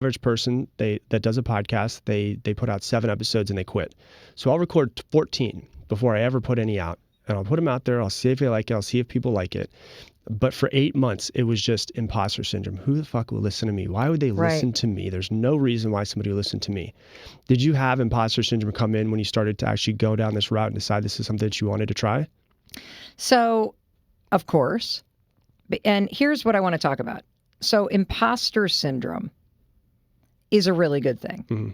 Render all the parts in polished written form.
average person that does a podcast, they put out 7 episodes and they quit. So I'll record 14 before I ever put any out. And I'll put them out there. I'll see if they like it. I'll see if people like it. But for 8 months, it was just imposter syndrome. Who the fuck will listen to me? Why would they listen to me? There's no reason why somebody would listen to me. Did you have imposter syndrome come in when you started to actually go down this route and decide this is something that you wanted to try? So, of course. And here's what I want to talk about. So imposter syndrome is a really good thing. Mm-hmm.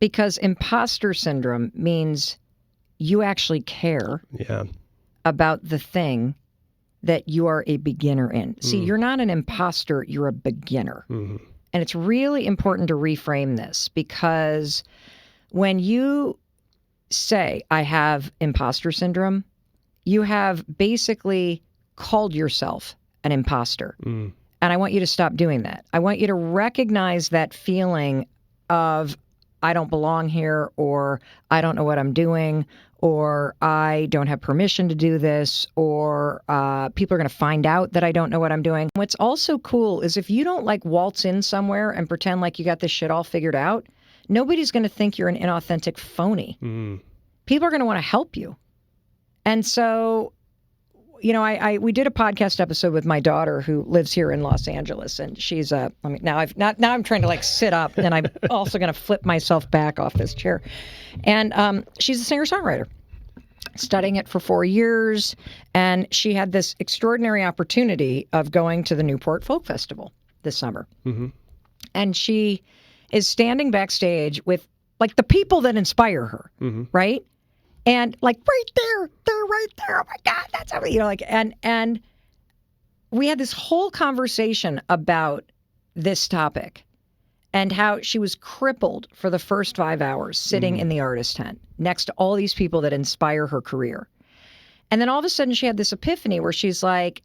Because imposter syndrome means you actually care about the thing that you are a beginner in. See, you're not an imposter, you're a beginner. Mm-hmm. And it's really important to reframe this, because when you say, I have imposter syndrome, you have basically called yourself an imposter. Mm. And I want you to stop doing that. I want you to recognize that feeling of, I don't belong here, or I don't know what I'm doing, or I don't have permission to do this, or people are going to find out that I don't know what I'm doing. What's also cool is if you don't like waltz in somewhere and pretend like you got this shit all figured out, nobody's going to think you're an inauthentic phony. Mm. People are going to want to help you. And so, you know, we did a podcast episode with my daughter who lives here in Los Angeles, and she's now I'm trying to like sit up, and I'm also going to flip myself back off this chair. And she's a singer-songwriter, studying it for 4 years, and she had this extraordinary opportunity of going to the Newport Folk Festival this summer. Mm-hmm. And she is standing backstage with like the people that inspire her, mm-hmm. right? And like they're right there. Oh my God, that's how, you know, like, and we had this whole conversation about this topic and how she was crippled for the first 5 hours sitting in the artist tent next to all these people that inspire her career. And then all of a sudden she had this epiphany where she's like,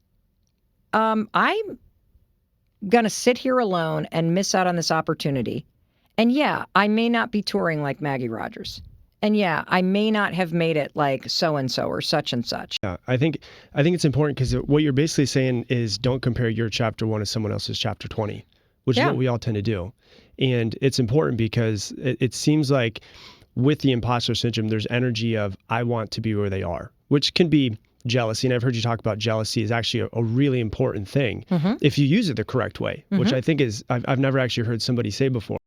I'm going to sit here alone and miss out on this opportunity. And yeah, I may not be touring like Maggie Rogers. And yeah, I may not have made it like so-and-so or such and such. Yeah, I think it's important because what you're basically saying is don't compare your chapter 1 to someone else's chapter 20, which is what we all tend to do. And it's important because it seems like with the imposter syndrome, there's energy of I want to be where they are, which can be jealousy. And I've heard you talk about jealousy is actually a really important thing if you use it the correct way, which I think is I've never actually heard somebody say before.